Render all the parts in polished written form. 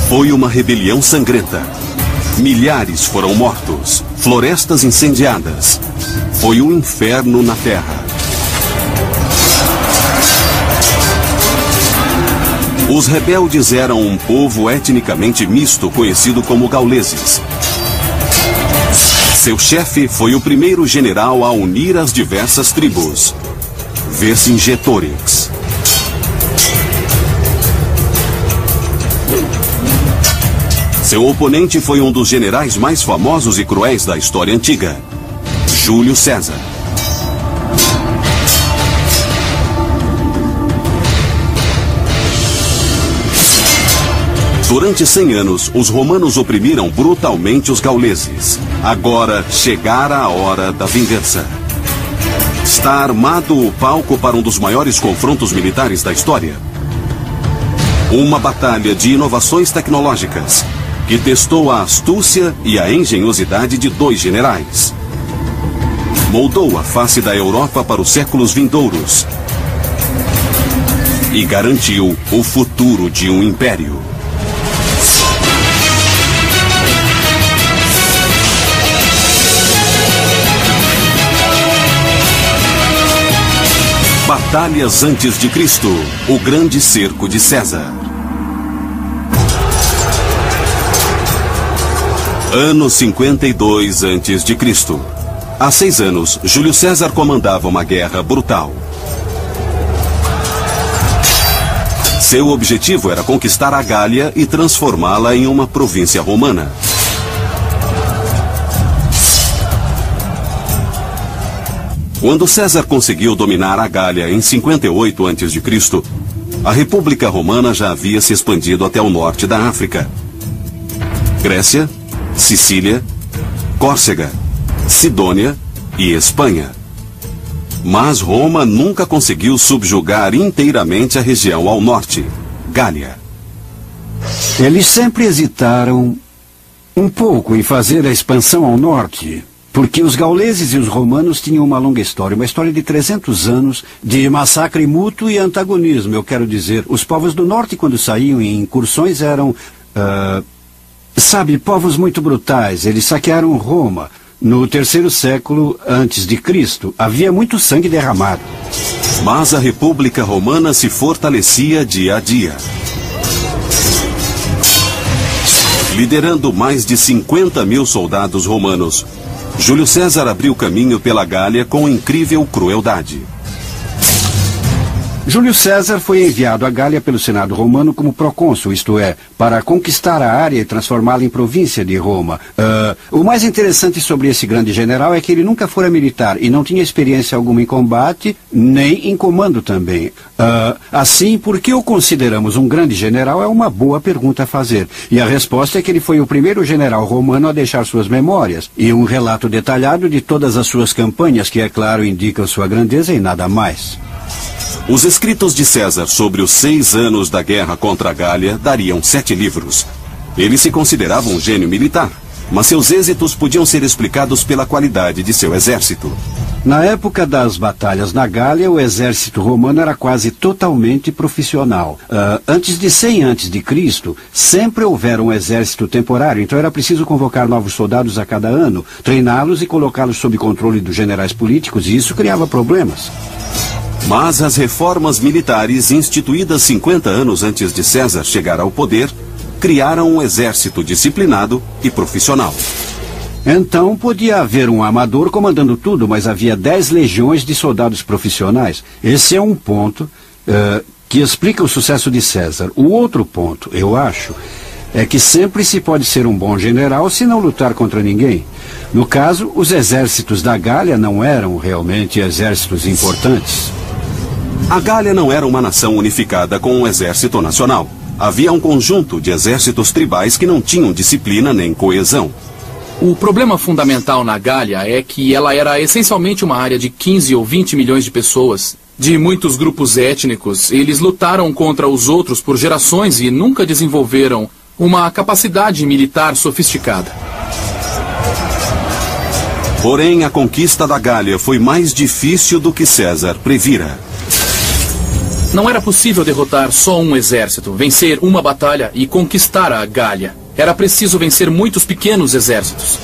Foi uma rebelião sangrenta. Milhares foram mortos, florestas incendiadas. Foi um inferno na terra. Os rebeldes eram um povo etnicamente misto conhecido como gauleses. Seu chefe foi o primeiro general a unir as diversas tribos, Vercingetorix. Seu oponente foi um dos generais mais famosos e cruéis da história antiga, Júlio César. Durante 100 anos, os romanos oprimiram brutalmente os gauleses. Agora chegara a hora da vingança. Está armado o palco para um dos maiores confrontos militares da história. Uma batalha de inovações tecnológicas que testou a astúcia e a engenhosidade de dois generais. Moldou a face da Europa para os séculos vindouros e garantiu o futuro de um império. Batalhas antes de Cristo, o grande cerco de César. Ano 52 a.C. Há 6 anos, Júlio César comandava uma guerra brutal. Seu objetivo era conquistar a Gália e transformá-la em uma província romana. Quando César conseguiu dominar a Gália em 58 a.C., a República Romana já havia se expandido até o norte da África. Grécia, Sicília, Córcega, Sidônia e Espanha. Mas Roma nunca conseguiu subjugar inteiramente a região ao norte, Gália. Eles sempre hesitaram um pouco em fazer a expansão ao norte, porque os gauleses e os romanos tinham uma longa história, uma história de 300 anos de massacre mútuo e antagonismo. Eu quero dizer, os povos do norte, quando saíam em incursões, eram, povos muito brutais. Eles saquearam Roma. No 3º século antes de Cristo, havia muito sangue derramado. Mas a República Romana se fortalecia dia a dia. Liderando mais de 50 mil soldados romanos, Júlio César abriu caminho pela Gália com incrível crueldade. Júlio César foi enviado à Gália pelo Senado romano como procônsul, isto é, para conquistar a área e transformá-la em província de Roma. O mais interessante sobre esse grande general é que ele nunca fora militar e não tinha experiência alguma em combate, nem em comando também. Assim, por que o consideramos um grande general é uma boa pergunta a fazer. E a resposta é que ele foi o primeiro general romano a deixar suas memórias e um relato detalhado de todas as suas campanhas, que, é claro, indicam sua grandeza e nada mais. Os escritos de César sobre os 6 anos da guerra contra a Gália dariam 7 livros. Ele se considerava um gênio militar, mas seus êxitos podiam ser explicados pela qualidade de seu exército. Na época das batalhas na Gália, o exército romano era quase totalmente profissional. Antes de 100 a.C., sempre houvera um exército temporário, então era preciso convocar novos soldados a cada ano, treiná-los e colocá-los sob controle dos generais políticos, e isso criava problemas. Mas as reformas militares instituídas 50 anos antes de César chegar ao poder criaram um exército disciplinado e profissional. Então podia haver um amador comandando tudo, mas havia 10 legiões de soldados profissionais. Esse é um ponto que explica o sucesso de César. O outro ponto, eu acho, é que sempre se pode ser um bom general se não lutar contra ninguém. No caso, os exércitos da Gália não eram realmente exércitos importantes. A Gália não era uma nação unificada com um exército nacional. Havia um conjunto de exércitos tribais que não tinham disciplina nem coesão. O problema fundamental na Gália é que ela era essencialmente uma área de 15 ou 20 milhões de pessoas, de muitos grupos étnicos. Eles lutaram contra os outros por gerações e nunca desenvolveram uma capacidade militar sofisticada. Porém, a conquista da Gália foi mais difícil do que César previra. Não era possível derrotar só um exército, vencer uma batalha e conquistar a Gália. Era preciso vencer muitos pequenos exércitos.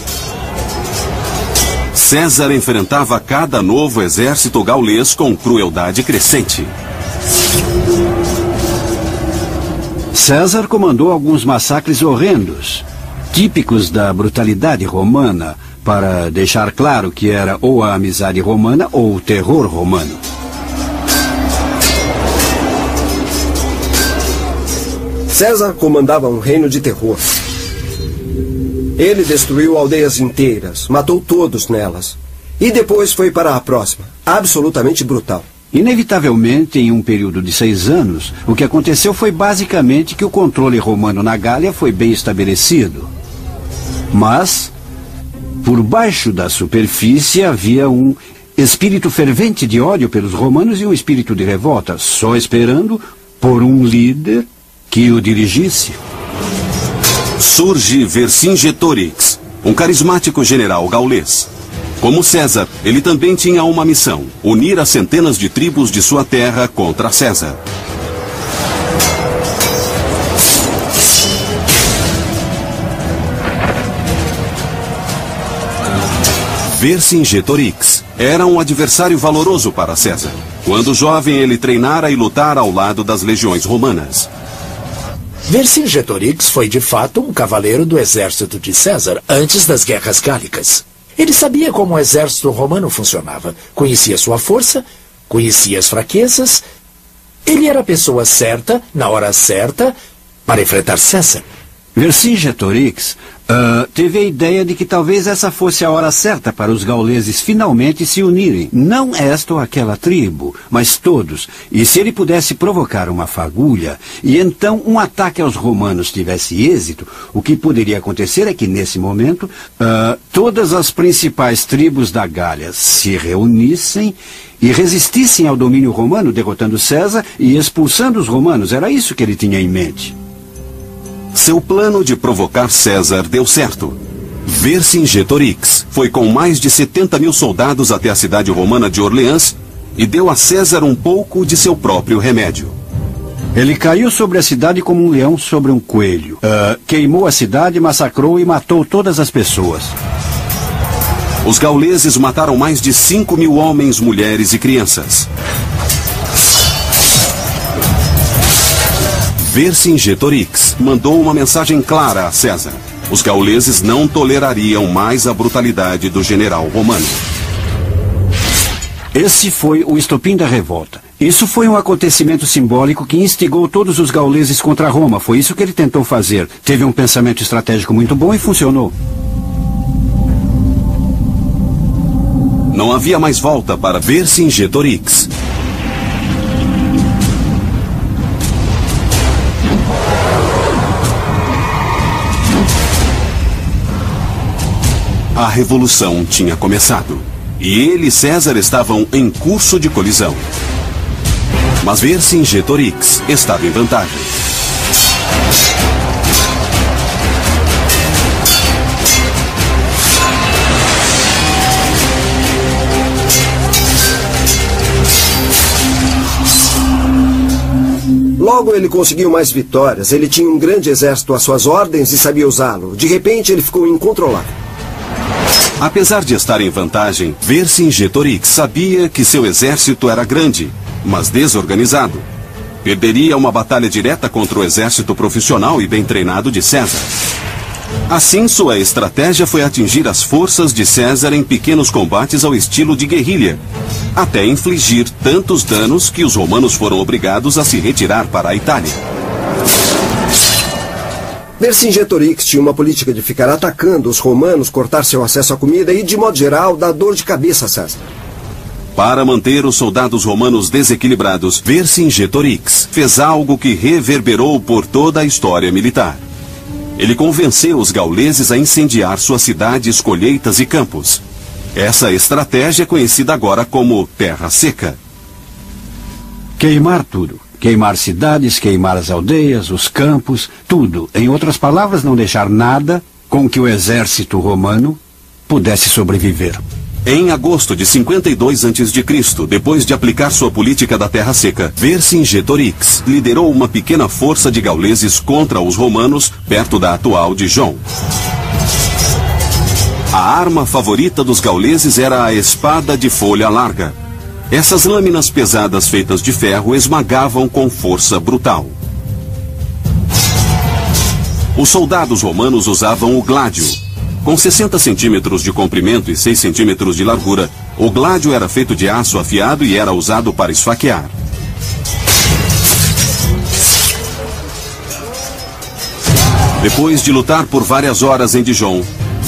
César enfrentava cada novo exército gaulês com crueldade crescente. César comandou alguns massacres horrendos, típicos da brutalidade romana, para deixar claro que era ou a amizade romana ou o terror romano. César comandava um reino de terror. Ele destruiu aldeias inteiras, matou todos nelas. E depois foi para a próxima, absolutamente brutal. Inevitavelmente, em um período de 6 anos, o que aconteceu foi basicamente que o controle romano na Gália foi bem estabelecido. Mas, por baixo da superfície, havia um espírito fervente de ódio pelos romanos e um espírito de revolta, só esperando por um líder que o dirigisse. Surge Vercingetorix, um carismático general gaulês. Como César, ele também tinha uma missão: unir as centenas de tribos de sua terra contra César. Vercingetorix era um adversário valoroso para César. Quando jovem, ele treinara e lutara ao lado das legiões romanas. Vercingetorix foi de fato um cavaleiro do exército de César antes das guerras gálicas. Ele sabia como o exército romano funcionava, conhecia sua força, conhecia as fraquezas. Ele era a pessoa certa, na hora certa, para enfrentar César. Vercingetorix teve a ideia de que talvez essa fosse a hora certa para os gauleses finalmente se unirem. Não esta ou aquela tribo, mas todos. E se ele pudesse provocar uma fagulha, e então um ataque aos romanos tivesse êxito, o que poderia acontecer é que, nesse momento, todas as principais tribos da Gália se reunissem e resistissem ao domínio romano, derrotando César e expulsando os romanos. Era isso que ele tinha em mente. Seu plano de provocar César deu certo. Vercingetorix foi com mais de 70 mil soldados até a cidade romana de Orleans e deu a César um pouco de seu próprio remédio. Ele caiu sobre a cidade como um leão sobre um coelho. Queimou a cidade, massacrou e matou todas as pessoas. Os gauleses mataram mais de 5 mil homens, mulheres e crianças. Vercingetorix mandou uma mensagem clara a César. Os gauleses não tolerariam mais a brutalidade do general romano. Esse foi o estopim da revolta. Isso foi um acontecimento simbólico que instigou todos os gauleses contra Roma. Foi isso que ele tentou fazer. Teve um pensamento estratégico muito bom e funcionou. Não havia mais volta para Vercingetorix. A revolução tinha começado. E ele e César estavam em curso de colisão. Mas Vercingetorix estava em vantagem. Logo ele conseguiu mais vitórias. Ele tinha um grande exército às suas ordens e sabia usá-lo. De repente ele ficou incontrolável. Apesar de estar em vantagem, Vercingetorix sabia que seu exército era grande, mas desorganizado. Perderia uma batalha direta contra o exército profissional e bem treinado de César. Assim, sua estratégia foi atingir as forças de César em pequenos combates ao estilo de guerrilha, até infligir tantos danos que os romanos foram obrigados a se retirar para a Itália. Vercingetorix tinha uma política de ficar atacando os romanos, cortar seu acesso à comida e, de modo geral, dar dor de cabeça a César. Para manter os soldados romanos desequilibrados, Vercingetorix fez algo que reverberou por toda a história militar. Ele convenceu os gauleses a incendiar suas cidades, colheitas e campos. Essa estratégia é conhecida agora como Terra Seca. Queimar tudo. Queimar cidades, queimar as aldeias, os campos, tudo. Em outras palavras, não deixar nada com que o exército romano pudesse sobreviver. Em agosto de 52 a.C., depois de aplicar sua política da terra seca, Vercingetorix liderou uma pequena força de gauleses contra os romanos perto da atual Dijon. A arma favorita dos gauleses era a espada de folha larga. Essas lâminas pesadas feitas de ferro esmagavam com força brutal. Os soldados romanos usavam o gládio. Com 60 centímetros de comprimento e 6 centímetros de largura, o gládio era feito de aço afiado e era usado para esfaquear. Depois de lutar por várias horas em Dijon,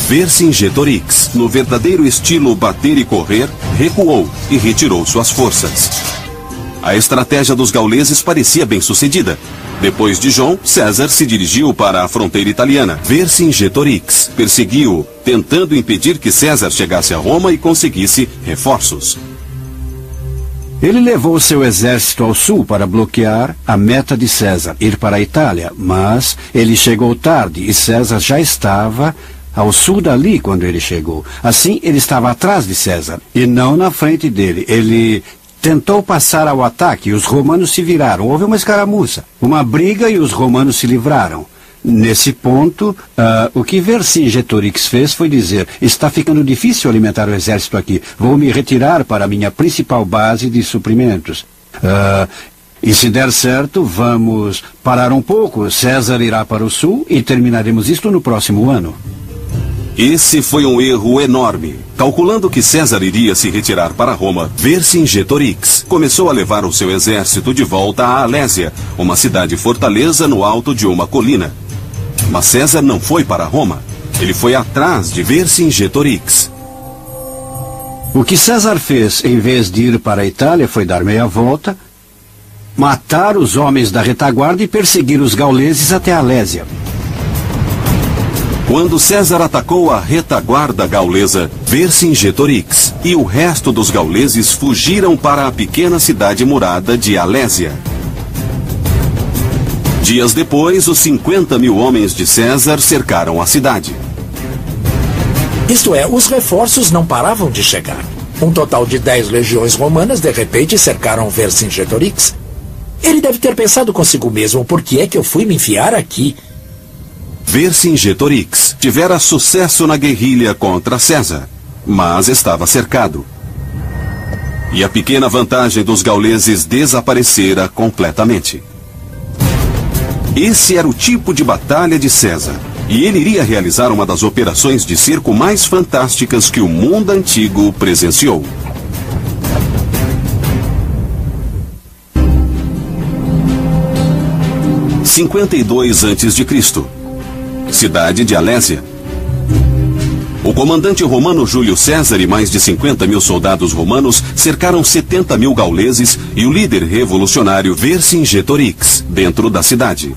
Vercingetorix, no verdadeiro estilo bater e correr, recuou e retirou suas forças. A estratégia dos gauleses parecia bem sucedida. Depois de Dijon, César se dirigiu para a fronteira italiana. Vercingetorix perseguiu-o, tentando impedir que César chegasse a Roma e conseguisse reforços. Ele levou seu exército ao sul para bloquear a meta de César, ir para a Itália, mas ele chegou tarde e César já estava ao sul dali quando ele chegou. Assim, ele estava atrás de César e não na frente dele. Ele tentou passar ao ataque e os romanos se viraram. Houve uma escaramuça, uma briga e os romanos se livraram. Nesse ponto, o que Vercingetorix fez foi dizer: está ficando difícil alimentar o exército aqui. Vou me retirar para a minha principal base de suprimentos. E se der certo, vamos parar um pouco. César irá para o sul e terminaremos isto no próximo ano. Esse foi um erro enorme. Calculando que César iria se retirar para Roma, Vercingetorix começou a levar o seu exército de volta a Alésia, uma cidade-fortaleza no alto de uma colina. Mas César não foi para Roma. Ele foi atrás de Vercingetorix. O que César fez, em vez de ir para a Itália, foi dar meia volta, matar os homens da retaguarda e perseguir os gauleses até a Alésia. Quando César atacou a retaguarda gaulesa, Vercingetorix e o resto dos gauleses fugiram para a pequena cidade murada de Alésia. Dias depois, os 50.000 homens de César cercaram a cidade. Isto é, os reforços não paravam de chegar. Um total de 10 legiões romanas de repente cercaram Vercingetorix. Ele deve ter pensado consigo mesmo: por que é que eu fui me enfiar aqui? Vercingetorix tivera sucesso na guerrilha contra César, mas estava cercado. E a pequena vantagem dos gauleses desaparecera completamente. Esse era o tipo de batalha de César, e ele iria realizar uma das operações de cerco mais fantásticas que o mundo antigo presenciou. Em 52 a.C., cidade de Alésia. O comandante romano Júlio César e mais de 50.000 soldados romanos cercaram 70.000 gauleses e o líder revolucionário Vercingetorix dentro da cidade.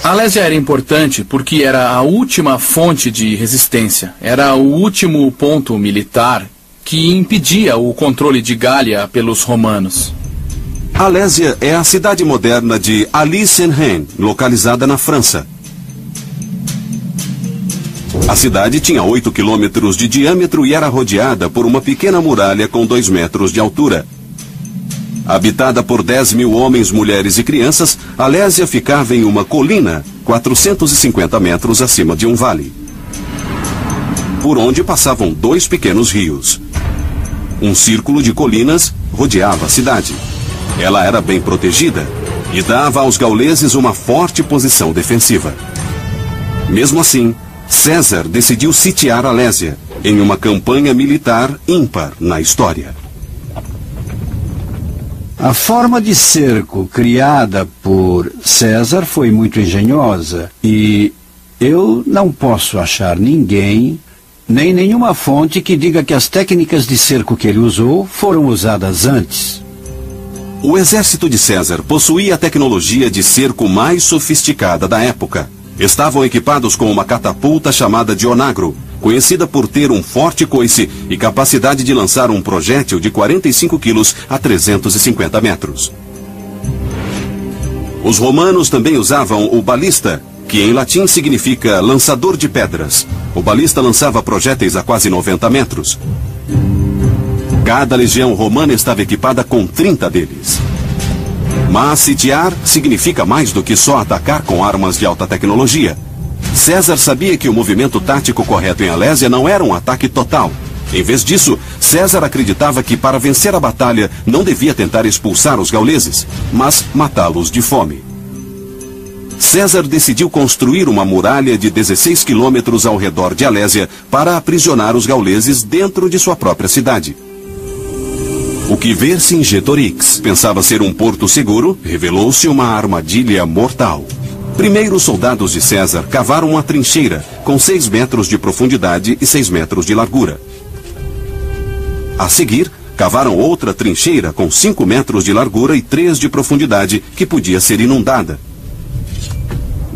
Alésia era importante porque era a última fonte de resistência. Era o último ponto militar que impedia o controle de Gália pelos romanos. Alésia é a cidade moderna de Alys-en-Rhin, localizada na França. A cidade tinha 8 quilômetros de diâmetro e era rodeada por uma pequena muralha com 2 metros de altura. Habitada por 10.000 homens, mulheres e crianças, Alésia ficava em uma colina, 450 metros acima de um vale, por onde passavam 2 pequenos rios. Um círculo de colinas rodeava a cidade. Ela era bem protegida e dava aos gauleses uma forte posição defensiva. Mesmo assim, César decidiu sitiar Alésia em uma campanha militar ímpar na história. A forma de cerco criada por César foi muito engenhosa e eu não posso achar ninguém, nem nenhuma fonte que diga que as técnicas de cerco que ele usou foram usadas antes. O exército de César possuía a tecnologia de cerco mais sofisticada da época. Estavam equipados com uma catapulta chamada de onagro, conhecida por ter um forte coice e capacidade de lançar um projétil de 45 quilos a 350 metros. Os romanos também usavam o balista, que em latim significa lançador de pedras. O balista lançava projéteis a quase 90 metros. Cada legião romana estava equipada com 30 deles. Mas sitiar significa mais do que só atacar com armas de alta tecnologia. César sabia que o movimento tático correto em Alésia não era um ataque total. Em vez disso, César acreditava que para vencer a batalha não devia tentar expulsar os gauleses, mas matá-los de fome. César decidiu construir uma muralha de 16 quilômetros ao redor de Alésia para aprisionar os gauleses dentro de sua própria cidade. O que Vercingetorix pensava ser um porto seguro, revelou-se uma armadilha mortal. Primeiro, os soldados de César cavaram uma trincheira com 6 metros de profundidade e 6 metros de largura. A seguir, cavaram outra trincheira com 5 metros de largura e 3 de profundidade, que podia ser inundada.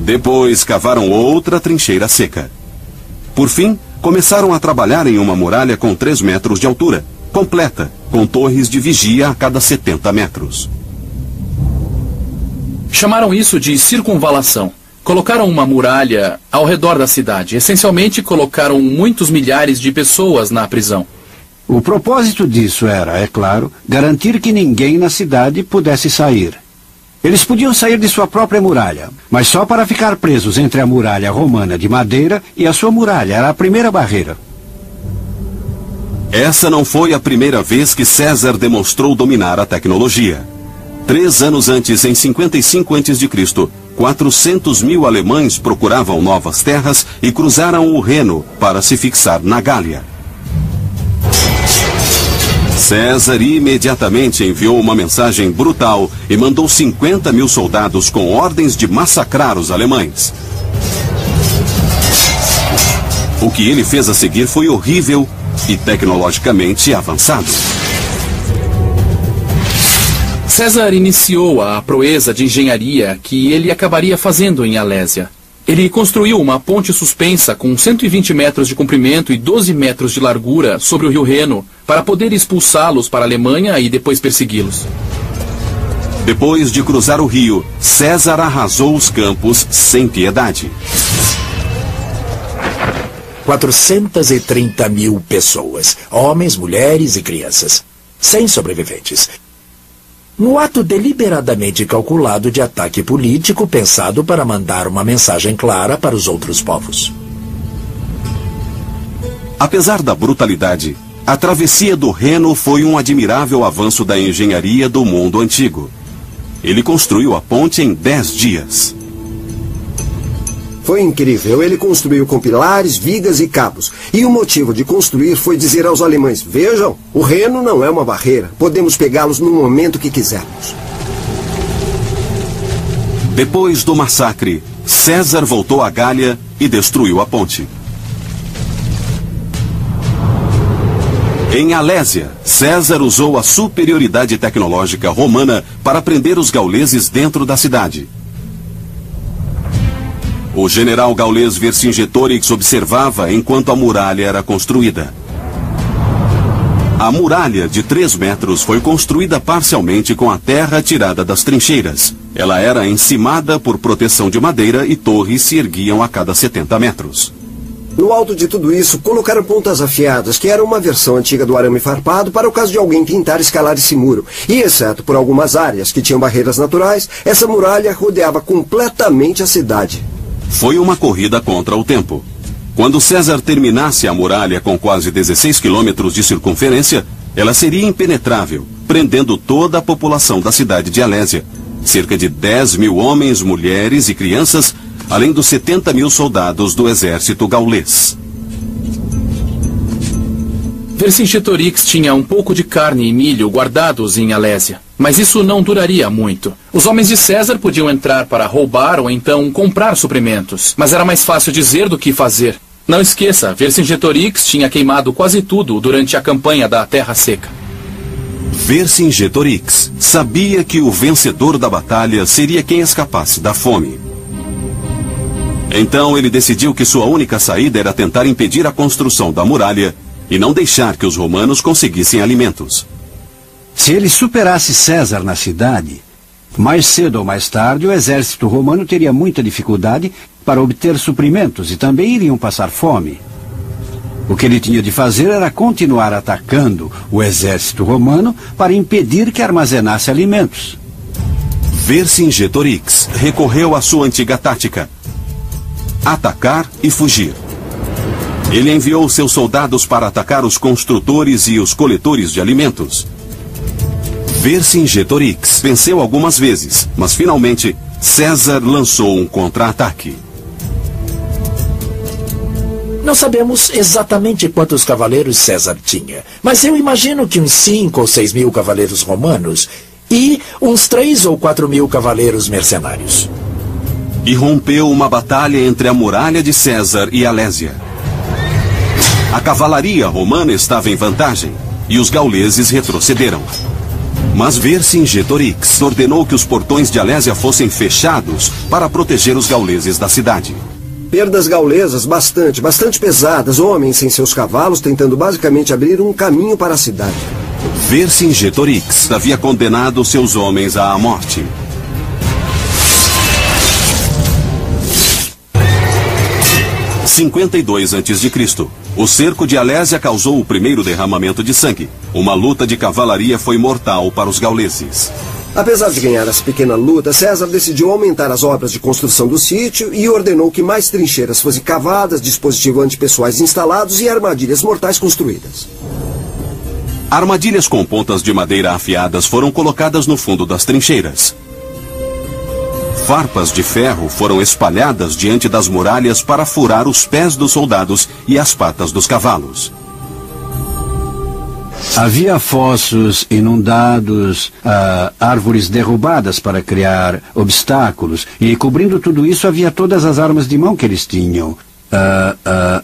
Depois, cavaram outra trincheira seca. Por fim, começaram a trabalhar em uma muralha com 3 metros de altura, completa, com torres de vigia a cada 70 metros. Chamaram isso de circunvalação. Colocaram uma muralha ao redor da cidade. Essencialmente, colocaram muitos milhares de pessoas na prisão. O propósito disso era, é claro, garantir que ninguém na cidade pudesse sair. Eles podiam sair de sua própria muralha, mas só para ficar presos entre a muralha romana de madeira e a sua muralha. Era a primeira barreira. Essa não foi a primeira vez que César demonstrou dominar a tecnologia. 3 anos antes, em 55 a.C., 400 mil alemães procuravam novas terras e cruzaram o Reno para se fixar na Gália. César imediatamente enviou uma mensagem brutal e mandou 50 mil soldados com ordens de massacrar os alemães. O que ele fez a seguir foi horrível e tecnologicamente avançado. César iniciou a proeza de engenharia que ele acabaria fazendo em Alésia. Ele construiu uma ponte suspensa com 120 metros de comprimento e 12 metros de largura sobre o rio Reno para poder expulsá-los para a Alemanha e depois persegui-los. Depois de cruzar o rio, César arrasou os campos sem piedade. 430 mil pessoas, homens, mulheres e crianças, sem sobreviventes. No ato deliberadamente calculado de ataque político pensado para mandar uma mensagem clara para os outros povos. Apesar da brutalidade, a travessia do Reno foi um admirável avanço da engenharia do mundo antigo. Ele construiu a ponte em 10 dias. Foi incrível. Ele construiu com pilares, vigas e cabos. E o motivo de construir foi dizer aos alemães: vejam, o Reno não é uma barreira. Podemos pegá-los no momento que quisermos. Depois do massacre, César voltou à Gália e destruiu a ponte. Em Alésia, César usou a superioridade tecnológica romana para prender os gauleses dentro da cidade. O general gaulês Vercingetorix observava enquanto a muralha era construída. A muralha de 3 metros foi construída parcialmente com a terra tirada das trincheiras. Ela era encimada por proteção de madeira e torres se erguiam a cada 70 metros. No alto de tudo isso, colocaram pontas afiadas, que era uma versão antiga do arame farpado para o caso de alguém tentar escalar esse muro. E, exceto por algumas áreas que tinham barreiras naturais, essa muralha rodeava completamente a cidade. Foi uma corrida contra o tempo. Quando César terminasse a muralha com quase 16 quilômetros de circunferência, ela seria impenetrável, prendendo toda a população da cidade de Alésia. Cerca de 10 mil homens, mulheres e crianças, além dos 70 mil soldados do exército gaulês. Vercingetorix tinha um pouco de carne e milho guardados em Alésia, mas isso não duraria muito. Os homens de César podiam entrar para roubar ou então comprar suprimentos, mas era mais fácil dizer do que fazer. Não esqueça, Vercingetorix tinha queimado quase tudo durante a campanha da Terra Seca. Vercingetorix sabia que o vencedor da batalha seria quem escapasse da fome. Então ele decidiu que sua única saída era tentar impedir a construção da muralha e não deixar que os romanos conseguissem alimentos. Se ele superasse César na cidade, Mais cedo ou mais tarde, o exército romano teria muita dificuldade para obter suprimentos e também iriam passar fome. O que ele tinha de fazer era continuar atacando o exército romano para impedir que armazenasse alimentos. Vercingetorix recorreu à sua antiga tática: atacar e fugir. Ele enviou seus soldados para atacar os construtores e os coletores de alimentos. Vercingetorix venceu algumas vezes, mas finalmente César lançou um contra-ataque. Não sabemos exatamente quantos cavaleiros César tinha, mas eu imagino que uns 5 ou 6 mil cavaleiros romanos e uns 3 ou 4 mil cavaleiros mercenários. E rompeu uma batalha entre a muralha de César e Alésia. A cavalaria romana estava em vantagem e os gauleses retrocederam. Mas Vercingetorix ordenou que os portões de Alésia fossem fechados para proteger os gauleses da cidade. Perdas gaulesas bastante pesadas, homens sem seus cavalos tentando basicamente abrir um caminho para a cidade. Vercingetorix havia condenado seus homens à morte. Em 52 a.C., o cerco de Alésia causou o primeiro derramamento de sangue. Uma luta de cavalaria foi mortal para os gauleses. Apesar de ganhar essa pequena luta, César decidiu aumentar as obras de construção do sítio e ordenou que mais trincheiras fossem cavadas, dispositivos antipessoais instalados e armadilhas mortais construídas. Armadilhas com pontas de madeira afiadas foram colocadas no fundo das trincheiras. Farpas de ferro foram espalhadas diante das muralhas para furar os pés dos soldados e as patas dos cavalos. Havia fossos inundados, árvores derrubadas para criar obstáculos, e cobrindo tudo isso havia todas as armas de mão que eles tinham.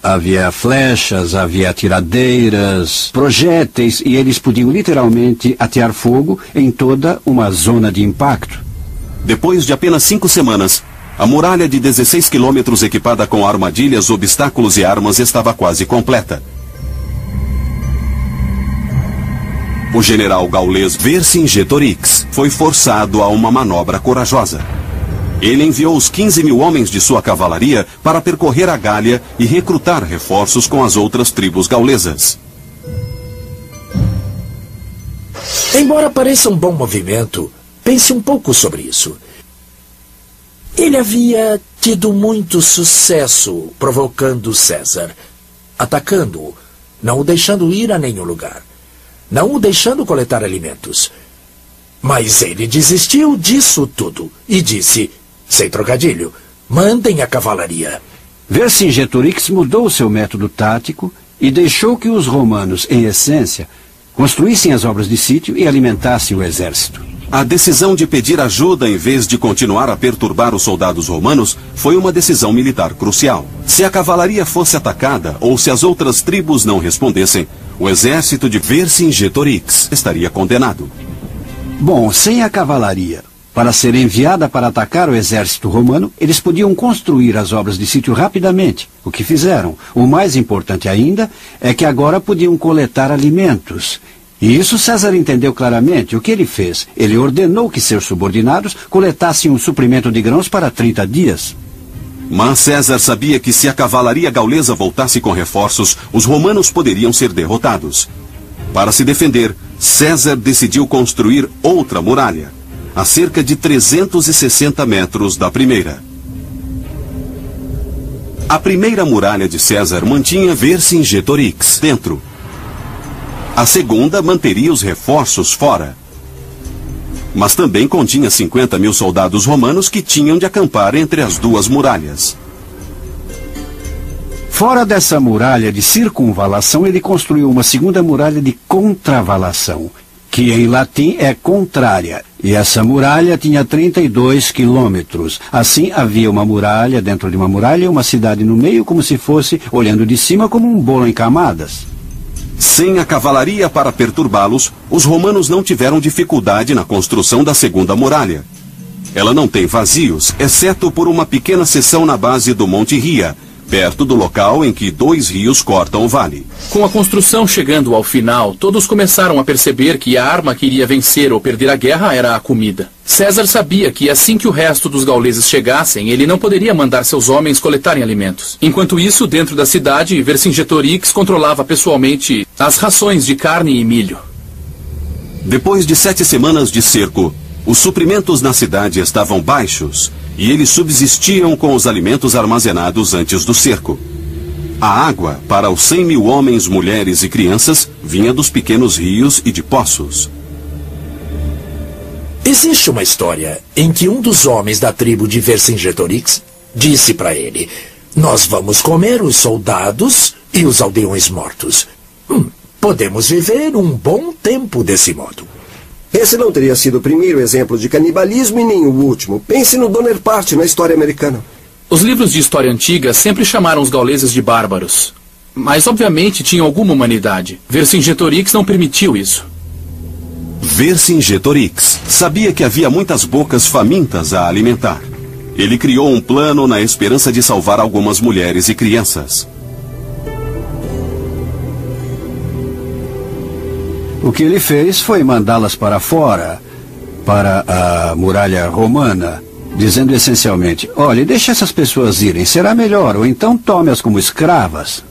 Havia flechas, havia atiradeiras, projéteis, e eles podiam literalmente atear fogo em toda uma zona de impacto. Depois de apenas 5 semanas, a muralha de 16 quilômetros equipada com armadilhas, obstáculos e armas estava quase completa. O general gaulês Vercingetorix foi forçado a uma manobra corajosa. Ele enviou os 15 mil homens de sua cavalaria para percorrer a Gália e recrutar reforços com as outras tribos gaulesas. Embora pareça um bom movimento, pense um pouco sobre isso. Ele havia tido muito sucesso provocando César, atacando-o, não o deixando ir a nenhum lugar, não o deixando coletar alimentos. Mas ele desistiu disso tudo e disse, sem trocadilho, mandem a cavalaria. Vercingetorix mudou seu método tático e deixou que os romanos, em essência, construíssem as obras de sítio e alimentassem o exército. A decisão de pedir ajuda em vez de continuar a perturbar os soldados romanos foi uma decisão militar crucial. Se a cavalaria fosse atacada ou se as outras tribos não respondessem, o exército de Vercingetorix estaria condenado. Bom, sem a cavalaria, para ser enviada para atacar o exército romano, eles podiam construir as obras de sítio rapidamente, o que fizeram. O mais importante ainda é que agora podiam coletar alimentos. E isso César entendeu claramente. O que ele fez? Ele ordenou que seus subordinados coletassem um suprimento de grãos para 30 dias. Mas César sabia que se a cavalaria gaulesa voltasse com reforços, os romanos poderiam ser derrotados. Para se defender, César decidiu construir outra muralha, a cerca de 360 metros da primeira. A primeira muralha de César mantinha Vercingetorix dentro. A segunda manteria os reforços fora. Mas também continha 50 mil soldados romanos que tinham de acampar entre as duas muralhas. Fora dessa muralha de circunvalação, ele construiu uma segunda muralha de contravalação, que em latim é contrária. E essa muralha tinha 32 quilômetros. Assim, havia uma muralha dentro de uma muralha e uma cidade no meio, como se fosse, olhando de cima, como um bolo em camadas. Sem a cavalaria para perturbá-los, os romanos não tiveram dificuldade na construção da segunda muralha. Ela não tem vazios, exceto por uma pequena seção na base do Monte Ria, perto do local em que 2 rios cortam o vale. Com a construção chegando ao final, todos começaram a perceber que a arma que iria vencer ou perder a guerra era a comida. César sabia que assim que o resto dos gauleses chegassem, ele não poderia mandar seus homens coletarem alimentos. Enquanto isso, dentro da cidade, Vercingetorix controlava pessoalmente as rações de carne e milho. Depois de 7 semanas de cerco, os suprimentos na cidade estavam baixos e eles subsistiam com os alimentos armazenados antes do cerco. A água para os 100.000 homens, mulheres e crianças vinha dos pequenos rios e de poços. Existe uma história em que um dos homens da tribo de Vercingetorix disse para ele: "Nós vamos comer os soldados e os aldeões mortos. Podemos viver um bom tempo desse modo." Esse não teria sido o primeiro exemplo de canibalismo e nem o último. Pense no Bonaparte na história americana. Os livros de história antiga sempre chamaram os gauleses de bárbaros. Mas, obviamente, tinham alguma humanidade. Vercingetorix não permitiu isso. Vercingetorix sabia que havia muitas bocas famintas a alimentar. Ele criou um plano na esperança de salvar algumas mulheres e crianças. O que ele fez foi mandá-las para fora, para a muralha romana, dizendo essencialmente: olhe, deixe essas pessoas irem, será melhor, ou então tome-as como escravas.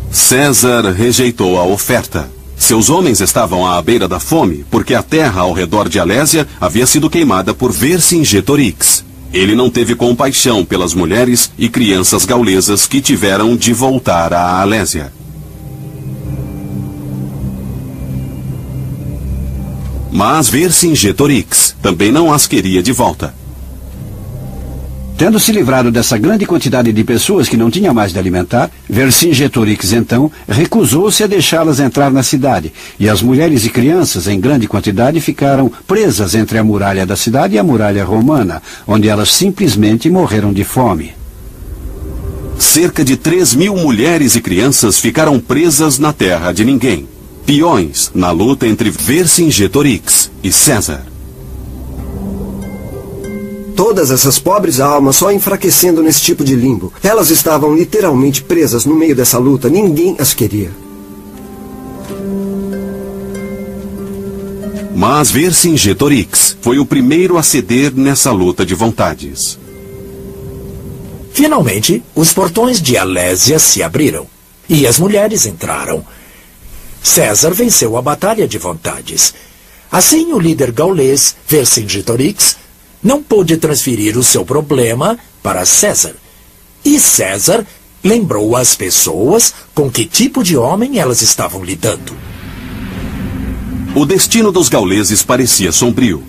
César rejeitou a oferta. Seus homens estavam à beira da fome, porque a terra ao redor de Alésia havia sido queimada por Vercingetorix. Ele não teve compaixão pelas mulheres e crianças gaulesas que tiveram de voltar à Alésia. Mas Vercingetorix também não as queria de volta. Tendo se livrado dessa grande quantidade de pessoas que não tinha mais de alimentar, Vercingetorix, então, recusou-se a deixá-las entrar na cidade, e as mulheres e crianças, em grande quantidade, ficaram presas entre a muralha da cidade e a muralha romana, onde elas simplesmente morreram de fome. Cerca de 3.000 mulheres e crianças ficaram presas na terra de ninguém, peões na luta entre Vercingetorix e César. Todas essas pobres almas só enfraquecendo nesse tipo de limbo. Elas estavam literalmente presas no meio dessa luta. Ninguém as queria. Mas Vercingetorix foi o primeiro a ceder nessa luta de vontades. Finalmente, os portões de Alésia se abriram e as mulheres entraram. César venceu a batalha de vontades. Assim, o líder gaulês, Vercingetorix, não pôde transferir o seu problema para César. E César lembrou às pessoas com que tipo de homem elas estavam lidando. O destino dos gauleses parecia sombrio.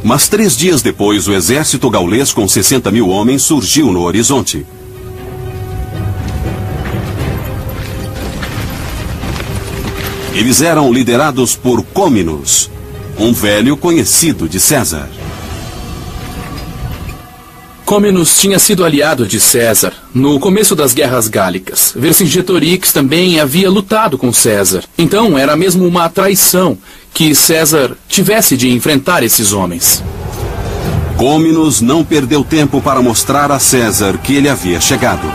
Mas 3 dias depois, o exército gaulês com 60.000 homens surgiu no horizonte. Eles eram liderados por Comminus, um velho conhecido de César. Comminus tinha sido aliado de César no começo das guerras gálicas. Vercingetorix também havia lutado com César. Então era mesmo uma traição que César tivesse de enfrentar esses homens. Comminus não perdeu tempo para mostrar a César que ele havia chegado.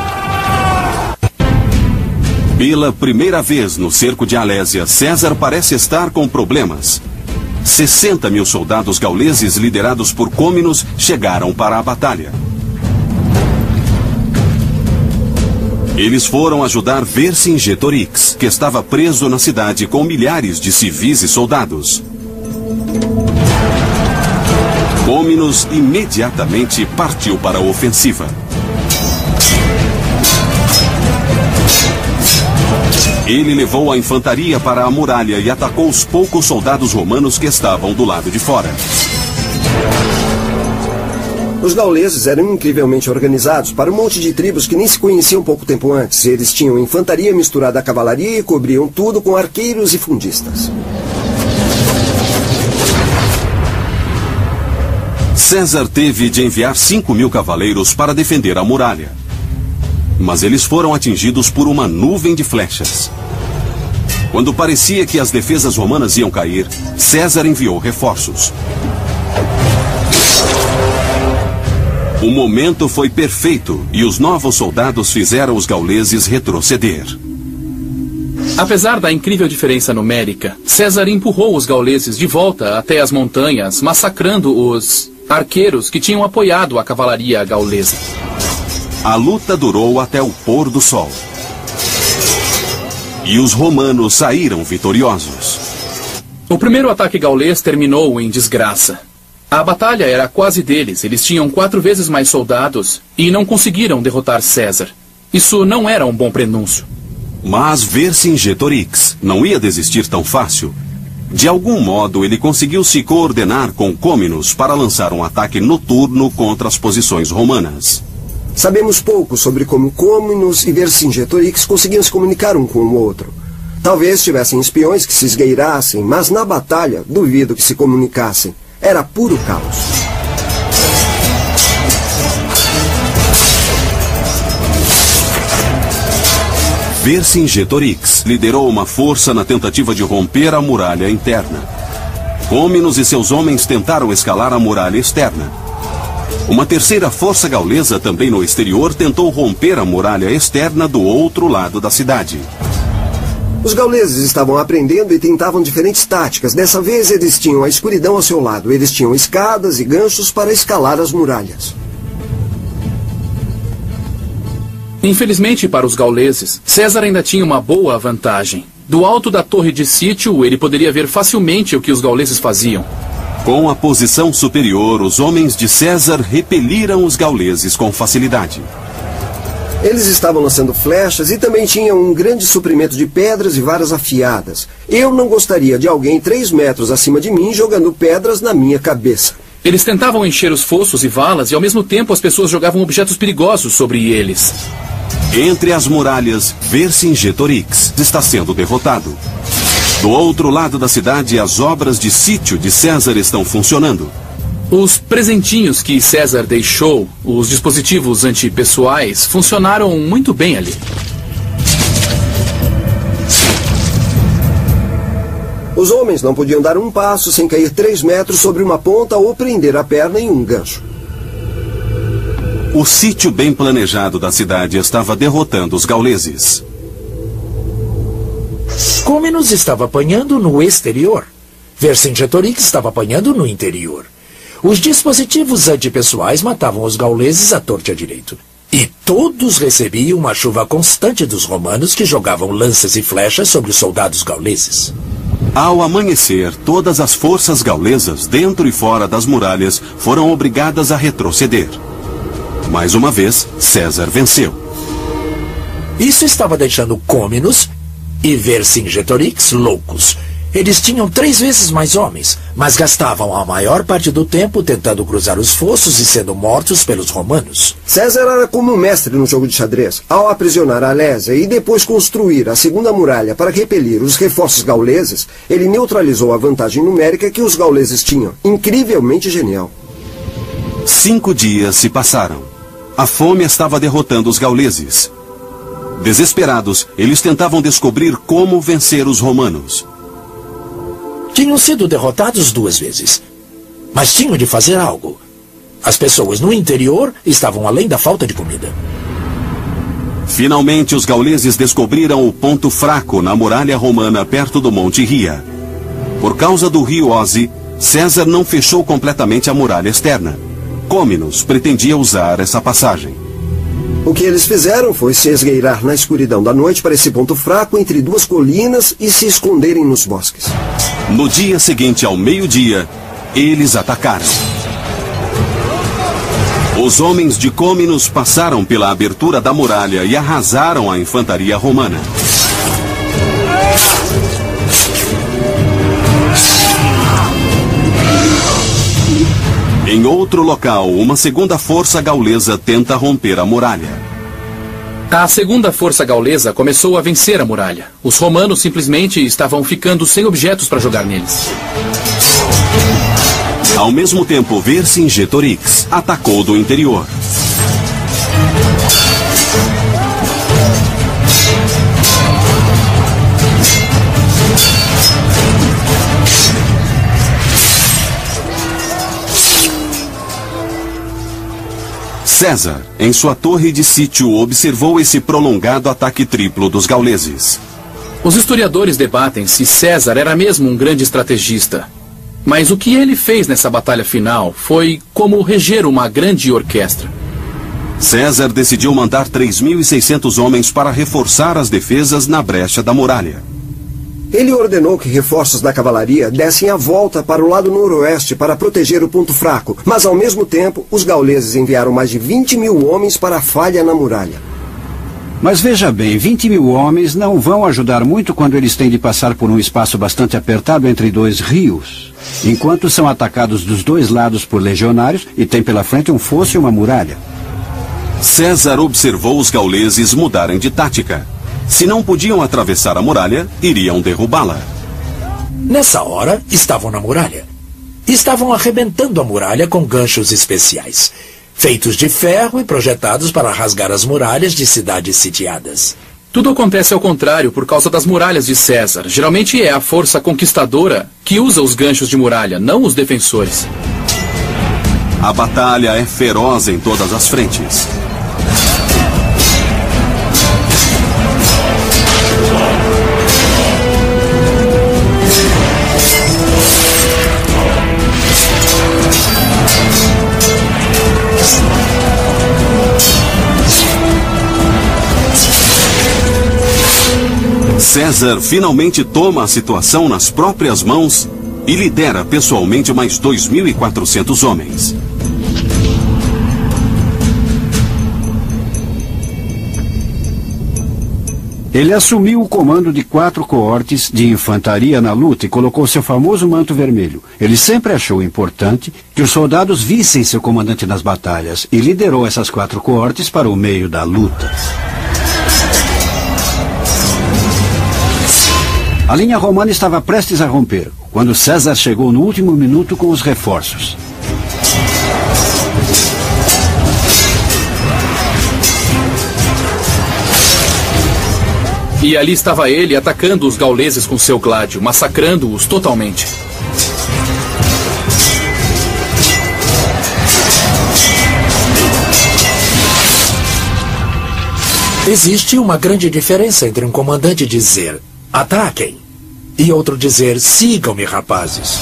Pela primeira vez no cerco de Alésia, César parece estar com problemas. 60.000 soldados gauleses liderados por Comminus chegaram para a batalha. Eles foram ajudar Vercingetorix, que estava preso na cidade com milhares de civis e soldados. Comminus imediatamente partiu para a ofensiva. Ele levou a infantaria para a muralha e atacou os poucos soldados romanos que estavam do lado de fora. Os gauleses eram incrivelmente organizados para um monte de tribos que nem se conheciam pouco tempo antes. Eles tinham infantaria misturada à cavalaria e cobriam tudo com arqueiros e fundistas. César teve de enviar 5.000 cavaleiros para defender a muralha. Mas eles foram atingidos por uma nuvem de flechas. Quando parecia que as defesas romanas iam cair, César enviou reforços. O momento foi perfeito e os novos soldados fizeram os gauleses retroceder. Apesar da incrível diferença numérica, César empurrou os gauleses de volta até as montanhas, massacrando os arqueiros que tinham apoiado a cavalaria gaulesa. A luta durou até o pôr do sol. E os romanos saíram vitoriosos. O primeiro ataque gaulês terminou em desgraça. A batalha era quase deles. Eles tinham 4 vezes mais soldados e não conseguiram derrotar César. Isso não era um bom prenúncio. Mas Vercingetorix não ia desistir tão fácil. De algum modo, ele conseguiu se coordenar com Côminos para lançar um ataque noturno contra as posições romanas. Sabemos pouco sobre como Côminos e Vercingetorix conseguiam se comunicar um com o outro. Talvez tivessem espiões que se esgueirassem, mas na batalha, duvido que se comunicassem. Era puro caos. Vercingetorix liderou uma força na tentativa de romper a muralha interna. Côminos e seus homens tentaram escalar a muralha externa. Uma terceira força gaulesa, também no exterior, tentou romper a muralha externa do outro lado da cidade. Os gauleses estavam aprendendo e tentavam diferentes táticas. Dessa vez eles tinham a escuridão ao seu lado. Eles tinham escadas e ganchos para escalar as muralhas. Infelizmente para os gauleses, César ainda tinha uma boa vantagem. Do alto da torre de sítio, ele poderia ver facilmente o que os gauleses faziam. Com a posição superior, os homens de César repeliram os gauleses com facilidade. Eles estavam lançando flechas e também tinham um grande suprimento de pedras e varas afiadas. Eu não gostaria de alguém 3 metros acima de mim jogando pedras na minha cabeça. Eles tentavam encher os fossos e valas e ao mesmo tempo as pessoas jogavam objetos perigosos sobre eles. Entre as muralhas, Vercingetorix está sendo derrotado. Do outro lado da cidade, as obras de sítio de César estão funcionando. Os presentinhos que César deixou, os dispositivos antipessoais, funcionaram muito bem ali. Os homens não podiam dar um passo sem cair 3 metros sobre uma ponta ou prender a perna em um gancho. O sítio bem planejado da cidade estava derrotando os gauleses. Côminos estava apanhando no exterior. Vercingetorix estava apanhando no interior. Os dispositivos antipessoais matavam os gauleses à torta e à direito. E todos recebiam uma chuva constante dos romanos que jogavam lanças e flechas sobre os soldados gauleses. Ao amanhecer, todas as forças gaulesas, dentro e fora das muralhas, foram obrigadas a retroceder. Mais uma vez, César venceu. Isso estava deixando Côminos e Vercingetorix loucos. Eles tinham 3 vezes mais homens, mas gastavam a maior parte do tempo tentando cruzar os fossos e sendo mortos pelos romanos. César era como um mestre no jogo de xadrez. Ao aprisionar a Alésia e depois construir a segunda muralha para repelir os reforços gauleses, ele neutralizou a vantagem numérica que os gauleses tinham. Incrivelmente genial. 5 dias se passaram. A fome estava derrotando os gauleses. Desesperados, eles tentavam descobrir como vencer os romanos. Tinham sido derrotados 2 vezes, mas tinham de fazer algo. As pessoas no interior estavam além da falta de comida. Finalmente, os gauleses descobriram o ponto fraco na muralha romana perto do Monte Ria. Por causa do rio Oze, César não fechou completamente a muralha externa. Côminos pretendia usar essa passagem. O que eles fizeram foi se esgueirar na escuridão da noite para esse ponto fraco entre 2 colinas e se esconderem nos bosques. No dia seguinte, ao meio-dia, eles atacaram. Os homens de Côminos passaram pela abertura da muralha e arrasaram a infantaria romana. Em outro local, uma segunda força gaulesa tenta romper a muralha. A segunda força gaulesa começou a vencer a muralha. Os romanos simplesmente estavam ficando sem objetos para jogar neles. Ao mesmo tempo, Vercingetorix atacou do interior. César, em sua torre de sítio, observou esse prolongado ataque triplo dos gauleses. Os historiadores debatem se César era mesmo um grande estrategista. Mas o que ele fez nessa batalha final foi como reger uma grande orquestra. César decidiu mandar 3.600 homens para reforçar as defesas na brecha da muralha. Ele ordenou que reforços da cavalaria dessem a volta para o lado noroeste para proteger o ponto fraco, mas ao mesmo tempo os gauleses enviaram mais de 20.000 homens para a falha na muralha. Mas veja bem, 20.000 homens não vão ajudar muito quando eles têm de passar por um espaço bastante apertado entre dois rios, enquanto são atacados dos dois lados por legionários e tem pela frente um fosso e uma muralha. César observou os gauleses mudarem de tática. Se não podiam atravessar a muralha, iriam derrubá-la. Nessa hora, estavam na muralha. Estavam arrebentando a muralha com ganchos especiais, feitos de ferro e projetados para rasgar as muralhas de cidades sitiadas. Tudo acontece ao contrário por causa das muralhas de César. Geralmente é a força conquistadora que usa os ganchos de muralha, não os defensores. A batalha é feroz em todas as frentes. César finalmente toma a situação nas próprias mãos e lidera pessoalmente mais 2.400 homens. Ele assumiu o comando de 4 coortes de infantaria na luta e colocou seu famoso manto vermelho. Ele sempre achou importante que os soldados vissem seu comandante nas batalhas e liderou essas 4 coortes para o meio da luta. A linha romana estava prestes a romper, quando César chegou no último minuto com os reforços. E ali estava ele atacando os gauleses com seu gládio, massacrando-os totalmente. Existe uma grande diferença entre um comandante dizer "ataquem" e outro dizer "sigam-me, rapazes".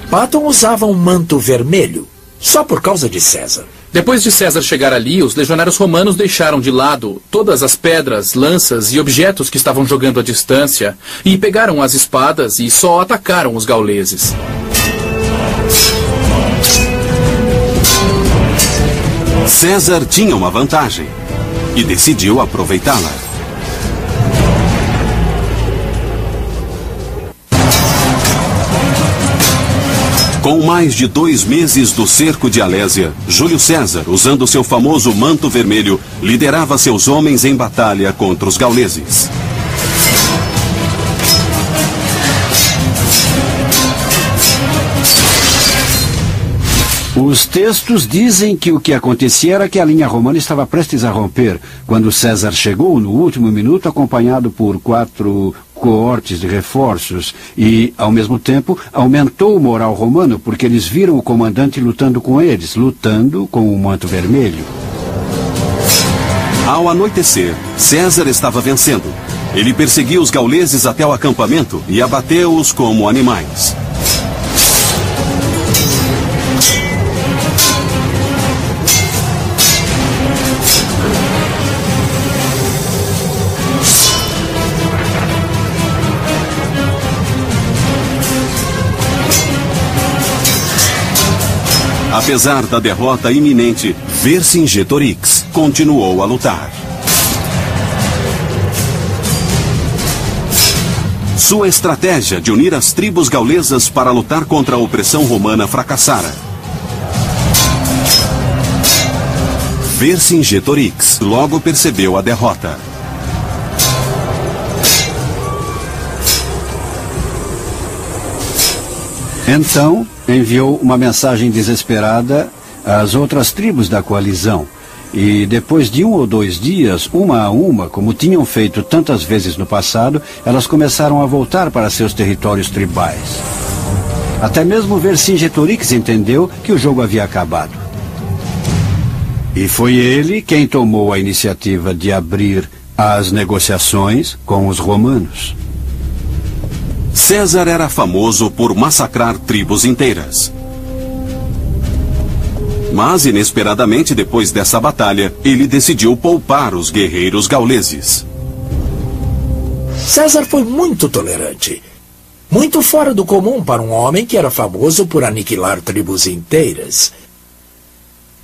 Patton usava um manto vermelho, só por causa de César. Depois de César chegar ali, os legionários romanos deixaram de lado todas as pedras, lanças e objetos que estavam jogando à distância e pegaram as espadas e só atacaram os gauleses. César tinha uma vantagem e decidiu aproveitá-la. Com mais de 2 meses do cerco de Alésia, Júlio César, usando seu famoso manto vermelho, liderava seus homens em batalha contra os gauleses. Os textos dizem que o que acontecia era que a linha romana estava prestes a romper, quando César chegou no último minuto acompanhado por 4 coortes de reforços e, ao mesmo tempo, aumentou o moral romano porque eles viram o comandante lutando com eles, lutando com o manto vermelho. Ao anoitecer, César estava vencendo. Ele perseguiu os gauleses até o acampamento e abateu-os como animais. Apesar da derrota iminente, Vercingetorix continuou a lutar. Sua estratégia de unir as tribos gaulesas para lutar contra a opressão romana fracassara. Vercingetorix logo percebeu a derrota. Então, enviou uma mensagem desesperada às outras tribos da coalizão. E depois de 1 ou 2 dias, uma a uma, como tinham feito tantas vezes no passado, elas começaram a voltar para seus territórios tribais. Até mesmo Vercingetorix entendeu que o jogo havia acabado. E foi ele quem tomou a iniciativa de abrir as negociações com os romanos. César era famoso por massacrar tribos inteiras. Mas, inesperadamente, depois dessa batalha, ele decidiu poupar os guerreiros gauleses. César foi muito tolerante. Muito fora do comum para um homem que era famoso por aniquilar tribos inteiras.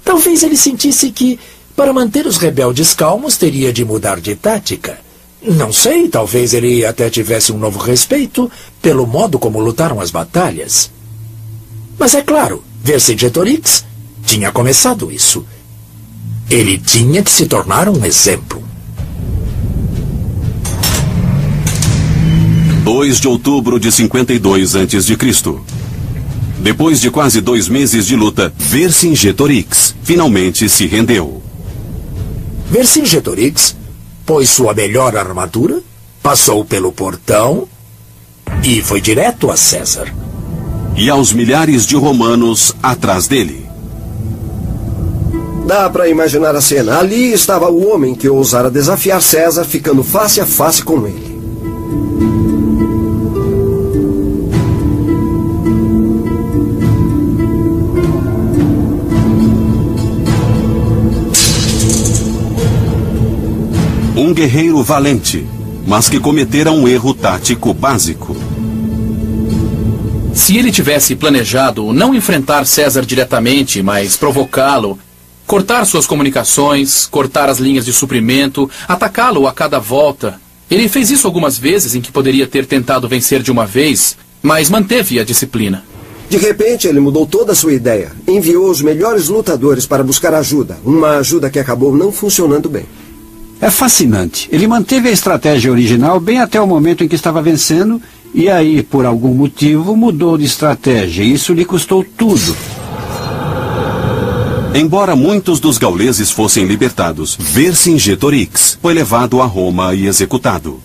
Talvez ele sentisse que, para manter os rebeldes calmos, teria de mudar de tática. Não sei, talvez ele até tivesse um novo respeito pelo modo como lutaram as batalhas. Mas é claro, Vercingetorix tinha começado isso. Ele tinha que se tornar um exemplo. 2 de outubro de 52 a.C. Depois de quase 2 meses de luta, Vercingetorix finalmente se rendeu. Vercingetorix pôs sua melhor armadura, passou pelo portão e foi direto a César. E aos milhares de romanos atrás dele. Dá para imaginar a cena. Ali estava o homem que ousara desafiar César, ficando face a face com ele. Um guerreiro valente, mas que cometera um erro tático básico. Se ele tivesse planejado não enfrentar César diretamente, mas provocá-lo, cortar suas comunicações, cortar as linhas de suprimento, atacá-lo a cada volta. Ele fez isso algumas vezes em que poderia ter tentado vencer de uma vez, mas manteve a disciplina. De repente, ele mudou toda a sua ideia. Enviou os melhores lutadores para buscar ajuda. Uma ajuda que acabou não funcionando bem. É fascinante. Ele manteve a estratégia original bem até o momento em que estava vencendo, e aí, por algum motivo, mudou de estratégia. Isso lhe custou tudo. Embora muitos dos gauleses fossem libertados, Vercingetorix foi levado a Roma e executado.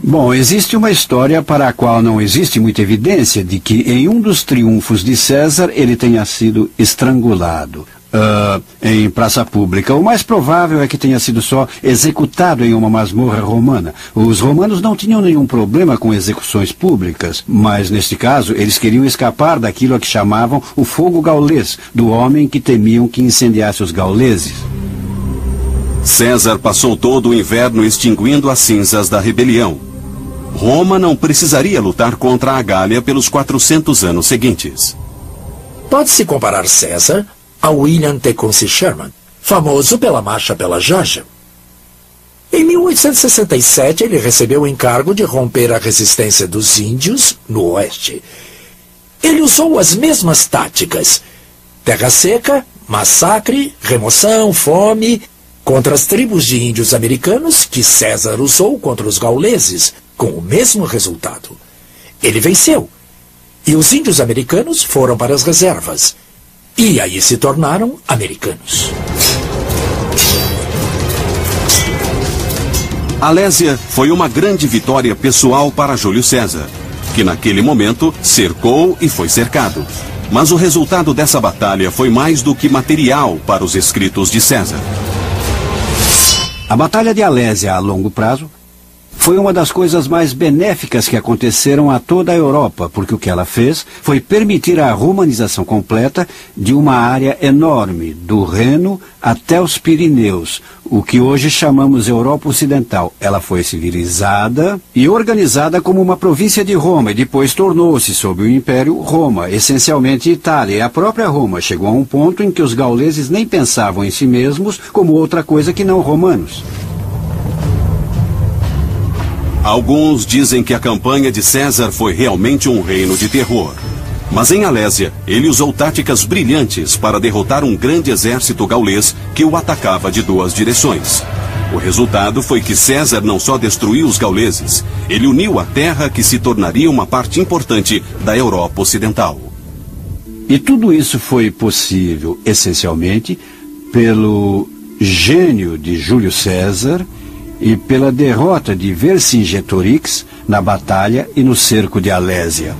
Bom, existe uma história para a qual não existe muita evidência de que em um dos triunfos de César ele tenha sido estrangulado. Em praça pública. O mais provável é que tenha sido só executado em uma masmorra romana. Os romanos não tinham nenhum problema com execuções públicas, mas neste caso eles queriam escapar daquilo a que chamavam o fogo gaulês, do homem que temiam que incendiasse os gauleses. César passou todo o inverno extinguindo as cinzas da rebelião. Roma não precisaria lutar contra a Gália pelos 400 anos seguintes. Pode-se comparar César a William Tecumseh Sherman, famoso pela Marcha pela Geórgia. Em 1867, ele recebeu o encargo de romper a resistência dos índios no oeste. Ele usou as mesmas táticas: terra seca, massacre, remoção, fome, contra as tribos de índios americanos que César usou contra os gauleses, com o mesmo resultado. Ele venceu, e os índios americanos foram para as reservas. E aí se tornaram americanos. Alésia foi uma grande vitória pessoal para Júlio César, que naquele momento cercou e foi cercado. Mas o resultado dessa batalha foi mais do que material para os escritos de César. A Batalha de Alésia, a longo prazo, foi uma das coisas mais benéficas que aconteceram a toda a Europa, porque o que ela fez foi permitir a romanização completa de uma área enorme, do Reno até os Pirineus, o que hoje chamamos Europa Ocidental. Ela foi civilizada e organizada como uma província de Roma, e depois tornou-se, sob o Império, Roma, essencialmente Itália. E a própria Roma chegou a um ponto em que os gauleses nem pensavam em si mesmos como outra coisa que não romanos. Alguns dizem que a campanha de César foi realmente um reino de terror. Mas em Alésia, ele usou táticas brilhantes para derrotar um grande exército gaulês que o atacava de 2 direções. O resultado foi que César não só destruiu os gauleses, ele uniu a terra que se tornaria uma parte importante da Europa Ocidental. E tudo isso foi possível, essencialmente, pelo gênio de Júlio César e pela derrota de Vercingetorix na batalha e no cerco de Alésia.